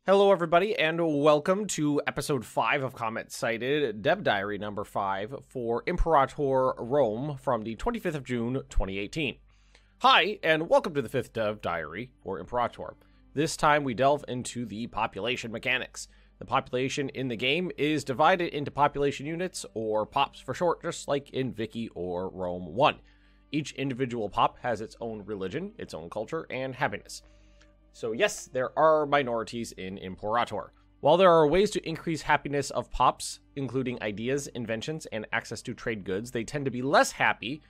Hello everybody, and welcome to episode 5 of Comet Sighted, Dev Diary number 5 for Imperator Rome from the 25th of June, 2018. Hi, and welcome to the 5th Dev Diary for Imperator. This time we delve into the population mechanics. The population in the game is divided into population units, or pops for short, just like in Vicky or Rome 1. Each individual pop has its own religion, its own culture, and happiness. So yes, there are minorities in Imperator. While there are ways to increase happiness of pops, including ideas, inventions, and access to trade goods, they tend to be less happy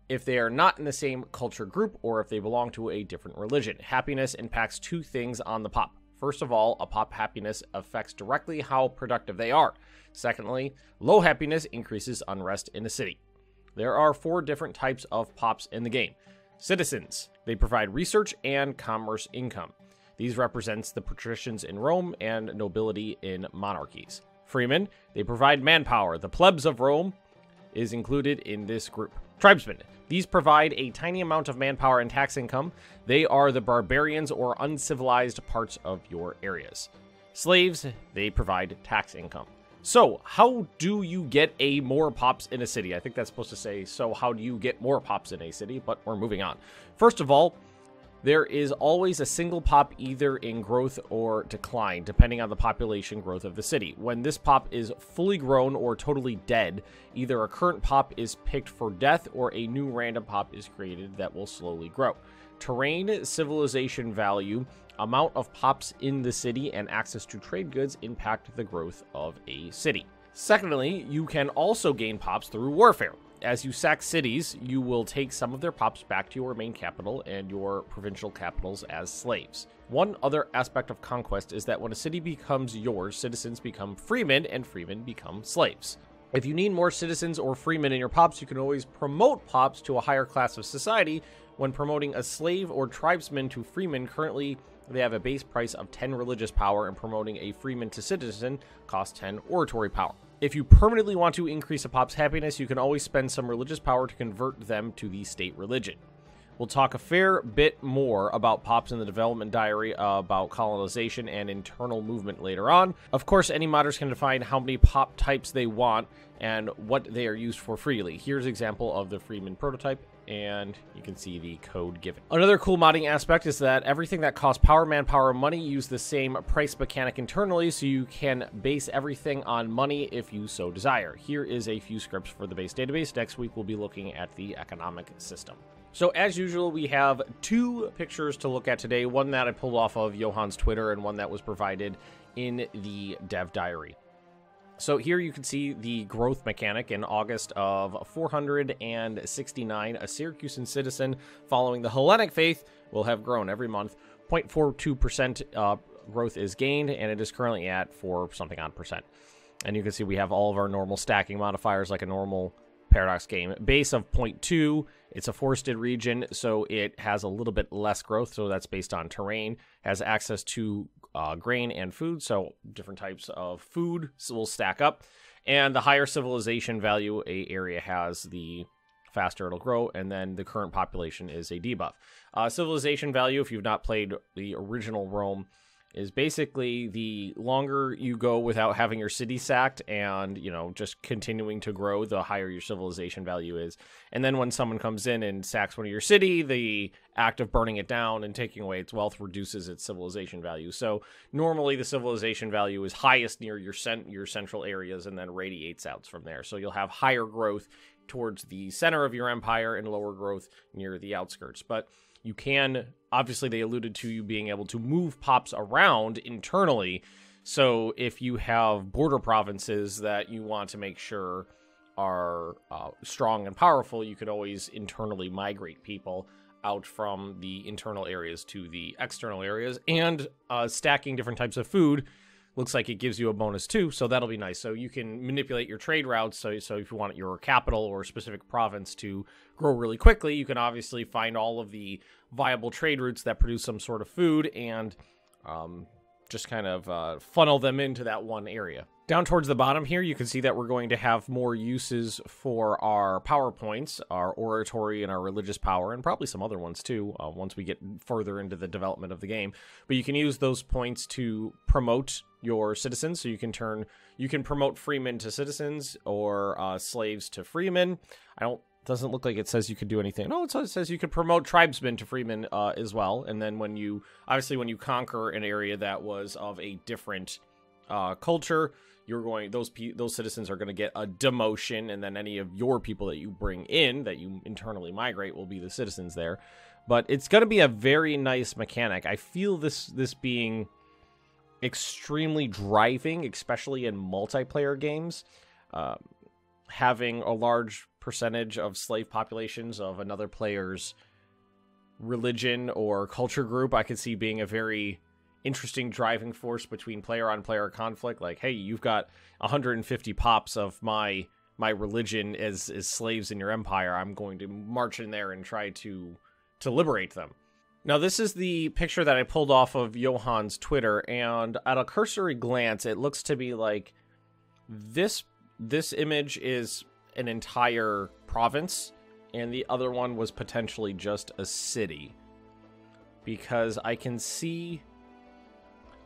if they are not in the same culture group or if they belong to a different religion. Happiness impacts two things on the pop. First of all, a pop happiness affects directly how productive they are. Secondly, low happiness increases unrest in a city. There are 4 different types of pops in the game. Citizens. They provide research and commerce income. These represents the patricians in Rome and nobility in monarchies. Freeman. They provide manpower. The plebs of Rome is included in this group. Tribesmen. These provide a tiny amount of manpower and tax income. They are the barbarians or uncivilized parts of your areas. Slaves. They provide tax income. So, how do you get more pops in a city? I think that's supposed to say, so how do you get more pops in a city? But we're moving on. First of all, there is always a single pop either in growth or decline, depending on the population growth of the city. When this pop is fully grown or totally dead, either a current pop is picked for death or a new random pop is created that will slowly grow. Terrain, civilization value, amount of pops in the city, and access to trade goods impact the growth of a city. Secondly, you can also gain pops through warfare. As you sack cities, you will take some of their pops back to your main capital and your provincial capitals as slaves. One other aspect of conquest is that when a city becomes yours, citizens become freemen and freemen become slaves. If you need more citizens or freemen in your pops, you can always promote pops to a higher class of society. When promoting a slave or tribesman to freeman, currently they have a base price of 10 religious power, and promoting a freeman to citizen costs 10 oratory power. If you permanently want to increase a pop's happiness, you can always spend some religious power to convert them to the state religion. We'll talk a fair bit more about pops in the development diary about colonization and internal movement later on. Of course, any modders can define how many pop types they want and what they are used for freely. Here's an example of the Freeman prototype, and you can see the code given. Another cool modding aspect is that everything that costs power, manpower, and money use the same price mechanic internally, so you can base everything on money if you so desire. Here is a few scripts for the base database. Next week we'll be looking at the economic system. So as usual, we have 2 pictures to look at today, one that I pulled off of Johan's Twitter and one that was provided in the Dev Diary. So here you can see the growth mechanic. In August of 469, a Syracusan citizen following the Hellenic faith will have grown every month. 0.42% growth is gained, and it is currently at 4-something odd percent. And you can see we have all of our normal stacking modifiers like a normal Paradox game. Base of 0.2, it's a forested region, so it has a little bit less growth, so that's based on terrain. Has access to grain and food, so different types of food will stack up. And the higher civilization value a area has, the faster it'll grow, and then the current population is a debuff. Civilization value, if you've not played the original Rome, is basically the longer you go without having your city sacked and, you know, just continuing to grow, the higher your civilization value is. And then when someone comes in and sacks one of your city, the act of burning it down and taking away its wealth reduces its civilization value. So normally the civilization value is highest near your central areas and then radiates out from there. So you'll have higher growth towards the center of your empire and lower growth near the outskirts. But you can, obviously they alluded to you being able to move pops around internally. So if you have border provinces that you want to make sure are strong and powerful, you could always internally migrate people out from the internal areas to the external areas. And stacking different types of food looks like it gives you a bonus too, so that'll be nice. So you can manipulate your trade routes, so if you want your capital or specific province to grow really quickly, you can obviously find all of the viable trade routes that produce some sort of food and just kind of funnel them into that one area. Down towards the bottom here, you can see that we're going to have more uses for our power points, our oratory and our religious power, and probably some other ones too, once we get further into the development of the game. But you can use those points to promote your citizens, so you can promote freemen to citizens or slaves to freemen. Doesn't look like it says you could do anything. No, it says you could promote tribesmen to freemen as well. And then when you conquer an area that was of a different culture, those citizens are going to get a demotion, and then any of your people that you bring in, that you internally migrate, will be the citizens there. But it's going to be a very nice mechanic. I feel this being extremely driving, especially in multiplayer games. Having a large percentage of slave populations of another player's religion or culture group, I could see being a very interesting driving force between player-on-player conflict. Like, hey, you've got 150 pops of my religion as slaves in your empire. I'm going to march in there and try to liberate them. Now, this is the picture that I pulled off of Johan's Twitter, and at a cursory glance, it looks to be like this image is an entire province, and the other one was potentially just a city. Because I can see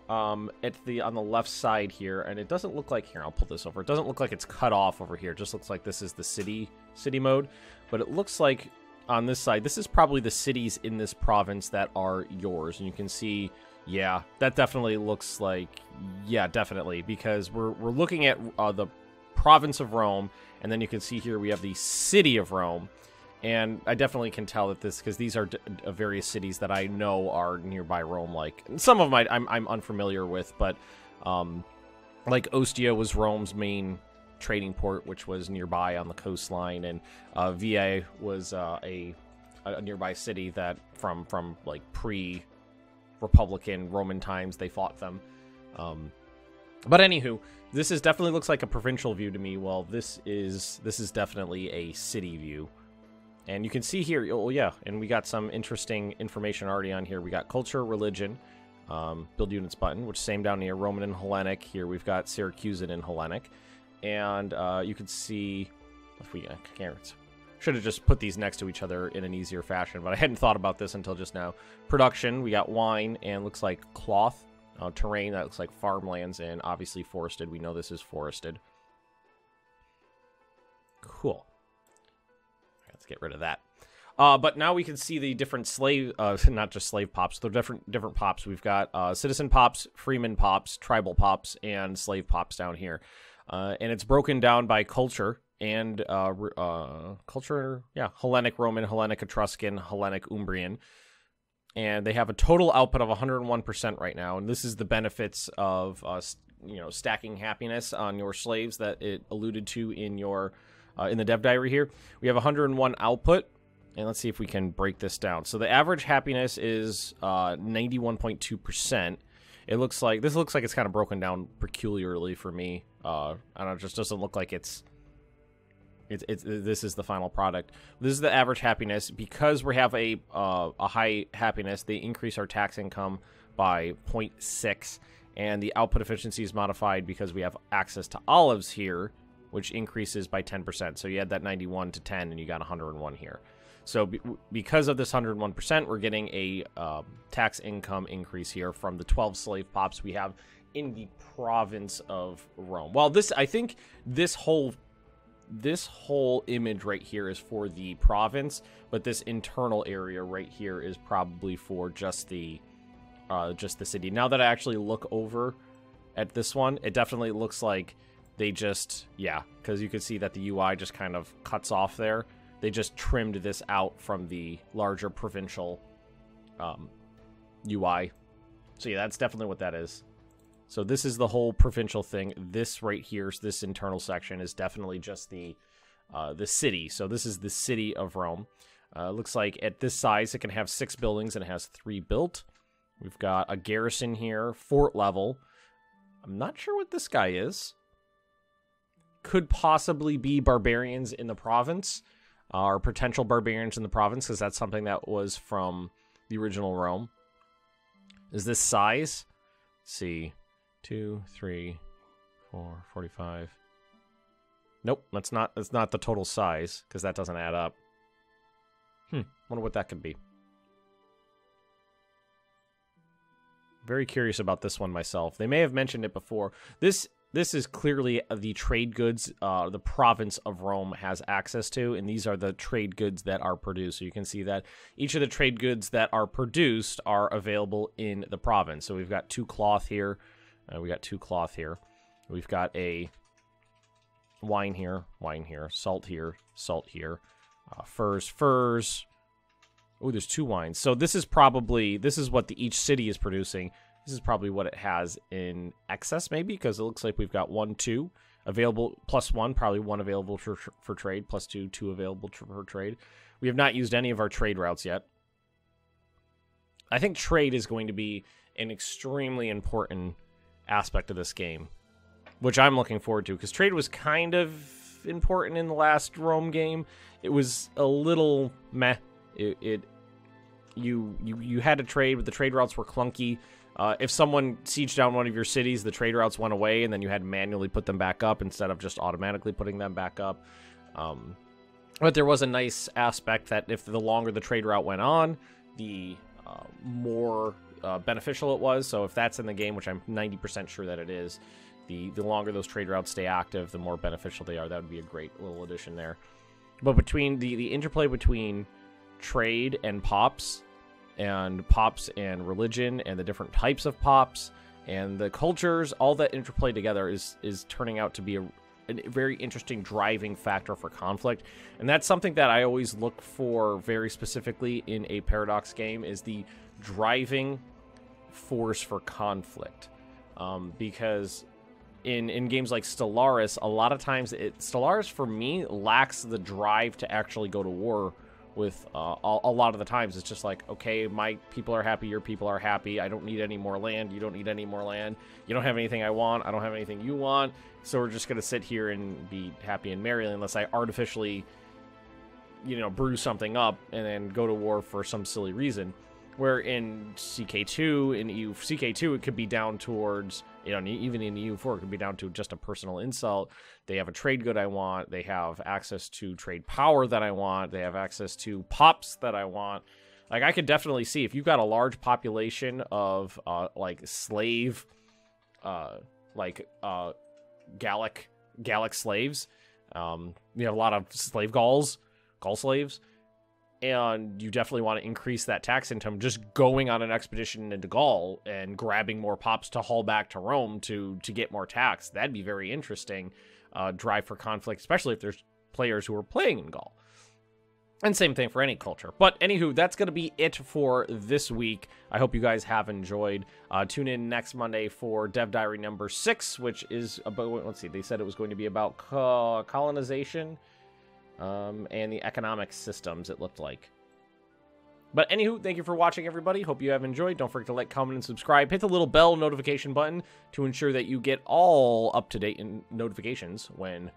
on the left side here, and it doesn't look like, here, I'll pull this over. It doesn't look like it's cut off over here. It just looks like this is the city mode. But it looks like on this side, this is probably the cities in this province that are yours. And you can see, yeah, that definitely looks like, yeah, definitely. Because we're looking at the province of Rome, and then you can see here we have the city of Rome. And I definitely can tell that because these are various cities that I know are nearby Rome. Like, some of them I'm unfamiliar with, but like Ostia was Rome's main trading port, which was nearby on the coastline, and Veii was a nearby city that from like pre-Republican Roman times they fought them. But anywho, this definitely looks like a provincial view to me. Well, this is definitely a city view. And you can see here, oh yeah, and we got some interesting information already on here. We got culture, religion, build units button, which is same down here, Roman and Hellenic. Here we've got Syracusan and Hellenic. And you can see, should have just put these next to each other in an easier fashion, but I hadn't thought about this until just now. Production, we got wine, and looks like cloth. Terrain, that looks like farmlands, and obviously forested. We know this is forested. Cool. Let's get rid of that. But now we can see the different slave, not just slave pops, the different pops. We've got citizen pops, freeman pops, tribal pops, and slave pops down here. And it's broken down by culture and culture, yeah, Hellenic, Roman, Hellenic, Etruscan, Hellenic, Umbrian. And they have a total output of 101% right now. And this is the benefits of stacking happiness on your slaves that it alluded to in your in the dev diary here. We have 101 output, and let's see if we can break this down. So the average happiness is 91.2%. This looks like it's kind of broken down peculiarly for me. I don't know, it just doesn't look like this is the final product. This is the average happiness. Because we have a high happiness, they increase our tax income by 0.6, and the output efficiency is modified because we have access to olives here, which increases by 10%. So you add that 91 to 10, and you got 101 here. So because of this 101%, we're getting a tax income increase here from the 12 slave pops we have in the province of Rome. Well, I think this whole image right here is for the province, but this internal area right here is probably for just the city. Now that I actually look over at this one, it definitely looks like they just, yeah, because you can see that the UI just kind of cuts off there. They just trimmed this out from the larger provincial UI. So yeah, that's definitely what that is. So this is the whole provincial thing. This right here, this internal section, is definitely just the city. So this is the city of Rome. Looks like at this size, it can have 6 buildings, and it has 3 built. We've got a garrison here, fort level. I'm not sure what this guy is. Could possibly be barbarians in the province, or potential barbarians in the province, because that's something that was from the original Rome. Is this size? Let's see. 2, 3, 44, 45. Nope, that's not the total size, because that doesn't add up. Wonder what that could be. Very curious about this one myself. They may have mentioned it before. This is clearly the trade goods the province of Rome has access to, and these are the trade goods that are produced. So you can see that each of the trade goods that are produced are available in the province. So we've got 2 cloth here. We got 2 cloth here. We've got a wine here, salt here, furs. Oh, there's 2 wines. So this is what each city is producing. This is probably what it has in excess, maybe, because it looks like we've got 1, 2 available, plus 1, probably 1 available for trade, plus 2 available for trade. We have not used any of our trade routes yet. I think trade is going to be an extremely important aspect of this game, which I'm looking forward to, because trade was kind of important in the last Rome game. It was a little meh. You had to trade, but the trade routes were clunky. If someone sieged down one of your cities, the trade routes went away, and then you had to manually put them back up instead of just automatically putting them back up. But there was a nice aspect that if the longer the trade route went on, the more beneficial it was. So if that's in the game, which I'm 90% sure that it is, the longer those trade routes stay active, the more beneficial they are. That would be a great little addition there. But between the interplay between trade and pops and religion and the different types of pops and the cultures, all that interplay together is turning out to be a very interesting driving factor for conflict. And that's something that I always look for very specifically in a Paradox game, is the driving force for conflict. Because in games like Stellaris, a lot of times Stellaris for me lacks the drive to actually go to war with a lot of the times. It's just like, okay, my people are happy, your people are happy, I don't need any more land, you don't need any more land, you don't have anything I want, I don't have anything you want, so we're just going to sit here and be happy and merry unless I artificially, brew something up and then go to war for some silly reason. Where in CK2, in CK2, it could be down towards, even in EU4, it could be down to just a personal insult. They have a trade good I want. They have access to trade power that I want. They have access to pops that I want. Like, I could definitely see if you've got a large population of, slave, Gallic slaves. You have a lot of slave Gaul slaves. And you definitely want to increase that tax income, just going on an expedition into Gaul and grabbing more pops to haul back to Rome to get more tax. That'd be very interesting. Drive for conflict, especially if there's players who are playing in Gaul. And same thing for any culture. But anywho, that's going to be it for this week. I hope you guys have enjoyed. Tune in next Monday for Dev Diary number 6, which is about, let's see, they said it was going to be about colonization. And the economic systems, it looked like. But anywho, thank you for watching, everybody. Hope you have enjoyed. Don't forget to like, comment, and subscribe. Hit the little bell notification button to ensure that you get all up-to-date notifications when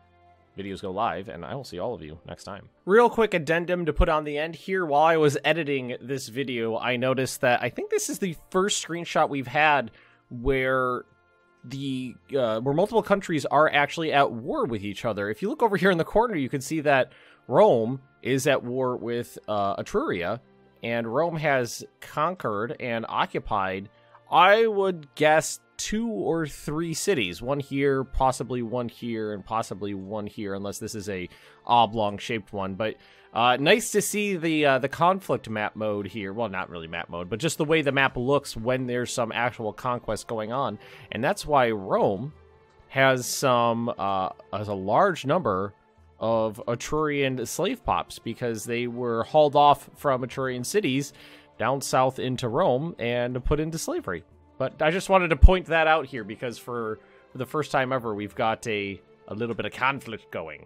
videos go live, and I will see all of you next time. Real quick addendum to put on the end here. While I was editing this video, I noticed that I think this is the first screenshot we've had where multiple countries are actually at war with each other. If you look over here in the corner, you can see that Rome is at war with Etruria, and Rome has conquered and occupied, I would guess, 2 or 3 cities. One here, possibly one here, and possibly one here, unless this is a oblong-shaped one. But nice to see the conflict map mode here. Well, not really map mode, but just the way the map looks when there's some actual conquest going on. And that's why Rome has a large number of Etrurian slave pops, because they were hauled off from Etrurian cities down south into Rome and put into slavery. But I just wanted to point that out here, because for the first time ever, we've got a little bit of conflict going.